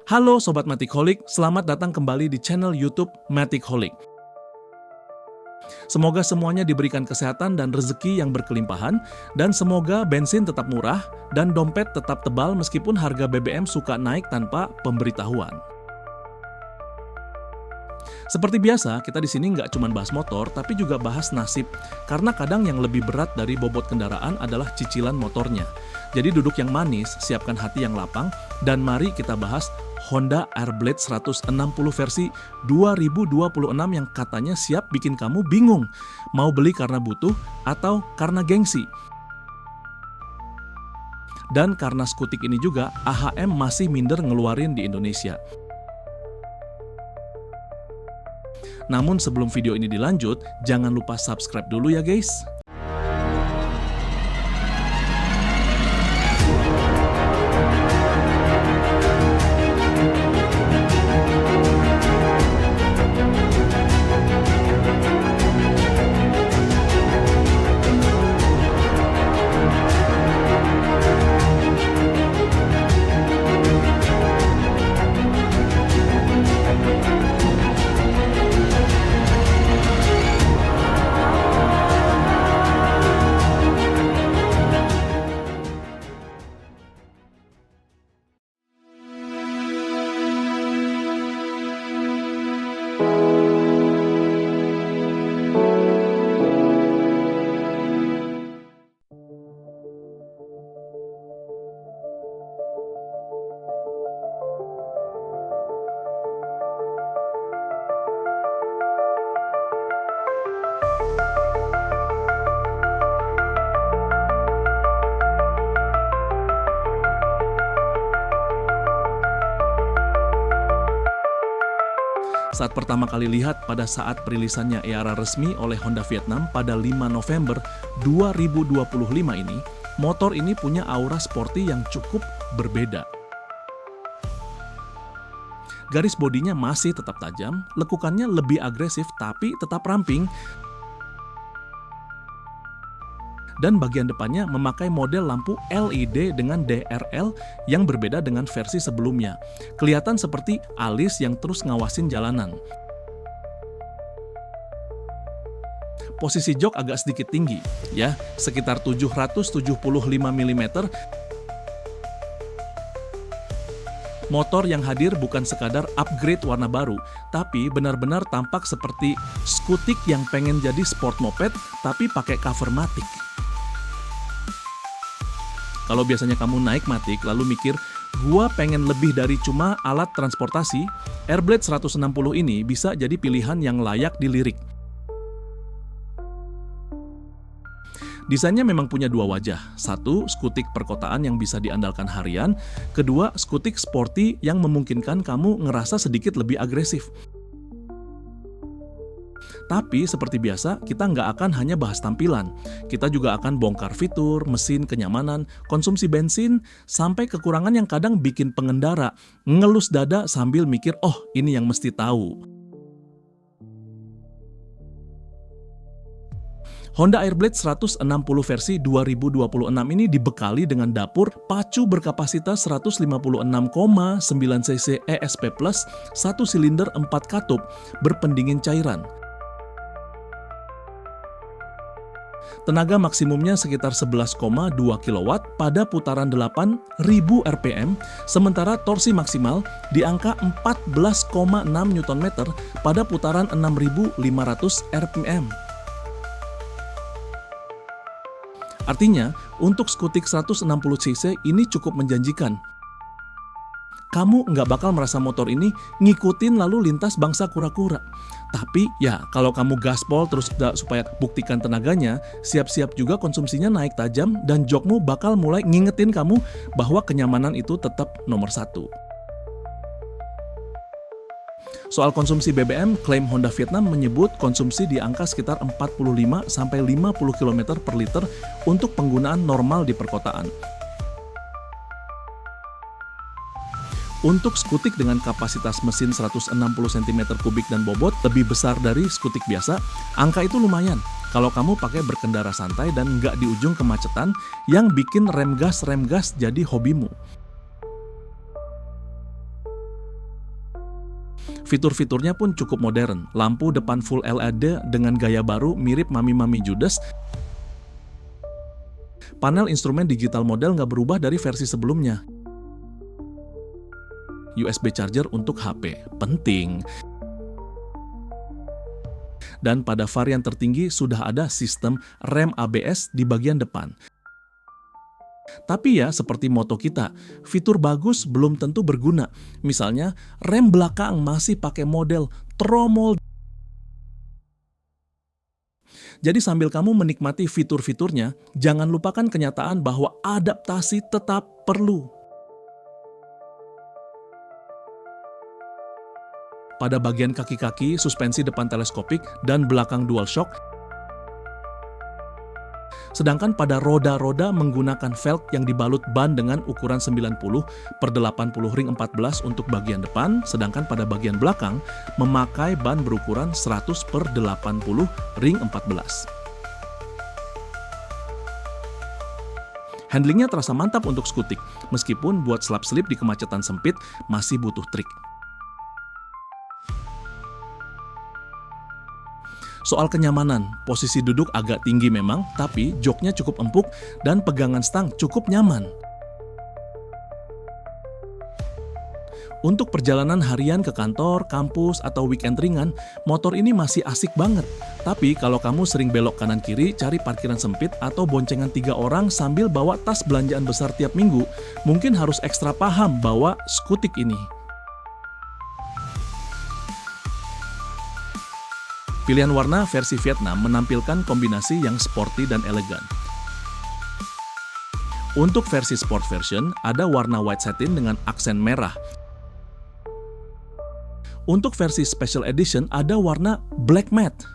Halo Sobat Maticaholic, selamat datang kembali di channel YouTube Maticaholic. Semoga semuanya diberikan kesehatan dan rezeki yang berkelimpahan, dan semoga bensin tetap murah dan dompet tetap tebal meskipun harga BBM suka naik tanpa pemberitahuan. Seperti biasa, kita di sini nggak cuma bahas motor, tapi juga bahas nasib, karena kadang yang lebih berat dari bobot kendaraan adalah cicilan motornya. Jadi duduk yang manis, siapkan hati yang lapang, dan mari kita bahas Honda Airblade 160 versi 2026 yang katanya siap bikin kamu bingung, mau beli karena butuh atau karena gengsi. Dan karena skutik ini juga, AHM masih minder ngeluarin di Indonesia. Namun sebelum video ini dilanjut, jangan lupa subscribe dulu ya guys. Saat pertama kali lihat pada saat perilisannya ERA resmi oleh Honda Vietnam pada 5 November 2025 ini, motor ini punya aura sporty yang cukup berbeda. Garis bodinya masih tetap tajam, lekukannya lebih agresif tapi tetap ramping, dan bagian depannya memakai model lampu LED dengan DRL yang berbeda dengan versi sebelumnya. Kelihatan seperti alis yang terus ngawasin jalanan. Posisi jok agak sedikit tinggi, ya, sekitar 775 mm. Motor yang hadir bukan sekadar upgrade warna baru, tapi benar-benar tampak seperti skutik yang pengen jadi sport moped tapi pakai cover Matic. Kalau biasanya kamu naik Matic lalu mikir, gua pengen lebih dari cuma alat transportasi, Airblade 160 ini bisa jadi pilihan yang layak dilirik. Desainnya memang punya dua wajah. Satu, skutik perkotaan yang bisa diandalkan harian. Kedua, skutik sporty yang memungkinkan kamu ngerasa sedikit lebih agresif. Tapi seperti biasa, kita nggak akan hanya bahas tampilan. Kita juga akan bongkar fitur, mesin, kenyamanan, konsumsi bensin, sampai kekurangan yang kadang bikin pengendara ngelus dada sambil mikir, oh ini yang mesti tahu. Honda Airblade 160 versi 2026 ini dibekali dengan dapur pacu berkapasitas 156,9 cc ESP+, 1 silinder 4 katup berpendingin cairan. Tenaga maksimumnya sekitar 11,2 kW pada putaran 8.000 rpm, sementara torsi maksimal di angka 14,6 Nm pada putaran 6.500 rpm. Artinya, untuk skutik 160cc ini cukup menjanjikan. Kamu nggak bakal merasa motor ini ngikutin lalu lintas bangsa kura-kura. Tapi ya, kalau kamu gaspol terus supaya buktikan tenaganya, siap-siap juga konsumsinya naik tajam dan jokmu bakal mulai ngingetin kamu bahwa kenyamanan itu tetap nomor satu. Soal konsumsi BBM, klaim Honda Vietnam menyebut konsumsi di angka sekitar 45-50 km per liter untuk penggunaan normal di perkotaan. Untuk skutik dengan kapasitas mesin 160 cm3 dan bobot lebih besar dari skutik biasa, angka itu lumayan kalau kamu pakai berkendara santai dan nggak di ujung kemacetan yang bikin rem gas jadi hobimu. Fitur-fiturnya pun cukup modern. Lampu depan full LED dengan gaya baru mirip Mami-Mami Judes. Panel instrumen digital model nggak berubah dari versi sebelumnya. USB charger untuk HP, penting. Dan pada varian tertinggi sudah ada sistem rem ABS di bagian depan. Tapi ya, seperti moto kita, fitur bagus belum tentu berguna. Misalnya, rem belakang masih pakai model tromol. Jadi sambil kamu menikmati fitur-fiturnya, jangan lupakan kenyataan bahwa adaptasi tetap perlu. Pada bagian kaki-kaki, suspensi depan teleskopik, dan belakang dual shock. Sedangkan pada roda-roda menggunakan velg yang dibalut ban dengan ukuran 90/80 ring 14 untuk bagian depan, sedangkan pada bagian belakang memakai ban berukuran 100/80 ring 14. Handlingnya terasa mantap untuk skutik, meskipun buat slap-slip di kemacetan sempit masih butuh trik. Soal kenyamanan, posisi duduk agak tinggi memang, tapi joknya cukup empuk dan pegangan stang cukup nyaman. Untuk perjalanan harian ke kantor, kampus, atau weekend ringan, motor ini masih asik banget. Tapi kalau kamu sering belok kanan-kiri, cari parkiran sempit, atau boncengan 3 orang sambil bawa tas belanjaan besar tiap minggu, mungkin harus ekstra paham bawa skutik ini. Pilihan warna versi Vietnam menampilkan kombinasi yang sporty dan elegan. Untuk versi sport version, ada warna white satin dengan aksen merah. Untuk versi special edition, ada warna black matte.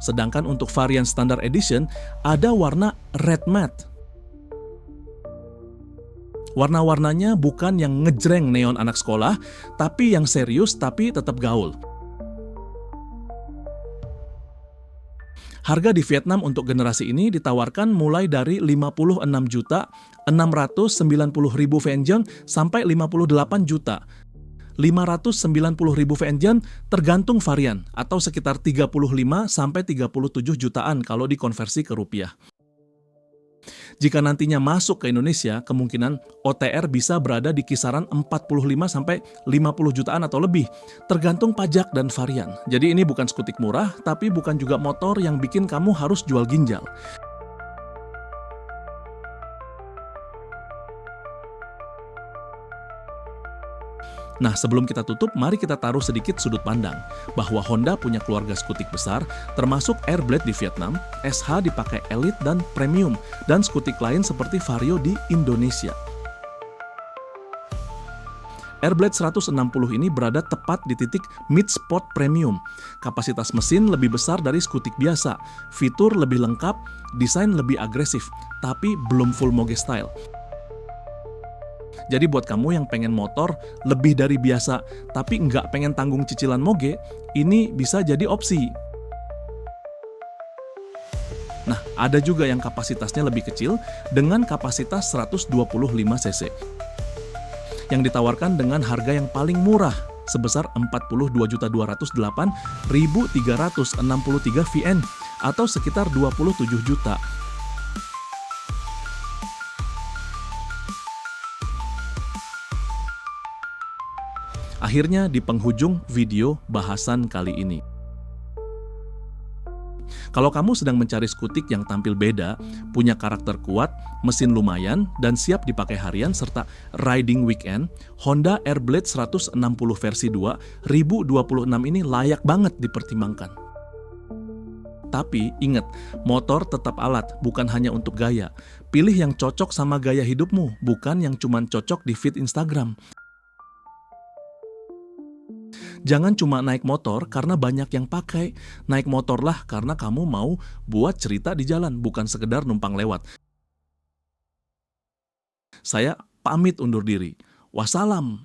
Sedangkan untuk varian standard edition, ada warna red matte. Warna-warnanya bukan yang ngejreng neon anak sekolah, tapi yang serius tapi tetap gaul. Harga di Vietnam untuk generasi ini ditawarkan mulai dari 56.690.000 VN sampai 58.590.000 VN tergantung varian, atau sekitar 35 sampai 37 jutaan kalau dikonversi ke rupiah. Jika nantinya masuk ke Indonesia, kemungkinan OTR bisa berada di kisaran 45 sampai 50 jutaan atau lebih, tergantung pajak dan varian. Jadi ini bukan skutik murah, tapi bukan juga motor yang bikin kamu harus jual ginjal. Nah, sebelum kita tutup, mari kita taruh sedikit sudut pandang bahwa Honda punya keluarga skutik besar, termasuk Airblade di Vietnam, SH dipakai Elite dan Premium, dan skutik lain seperti Vario di Indonesia. Airblade 160 ini berada tepat di titik mid spot premium. Kapasitas mesin lebih besar dari skutik biasa, fitur lebih lengkap, desain lebih agresif, tapi belum full moge style. Jadi buat kamu yang pengen motor lebih dari biasa, tapi nggak pengen tanggung cicilan moge, ini bisa jadi opsi. Nah, ada juga yang kapasitasnya lebih kecil dengan kapasitas 125 cc. Yang ditawarkan dengan harga yang paling murah, sebesar 42.208.363 VN atau sekitar 27 juta. Akhirnya di penghujung video bahasan kali ini. Kalau kamu sedang mencari skutik yang tampil beda, punya karakter kuat, mesin lumayan, dan siap dipakai harian serta riding weekend, Honda Airblade 160 versi 2 1026 ini layak banget dipertimbangkan. Tapi ingat, motor tetap alat, bukan hanya untuk gaya. Pilih yang cocok sama gaya hidupmu, bukan yang cuma cocok di feed Instagram. Jangan cuma naik motor karena banyak yang pakai. Naik motorlah karena kamu mau buat cerita di jalan, bukan sekedar numpang lewat. Saya pamit undur diri. Wassalam.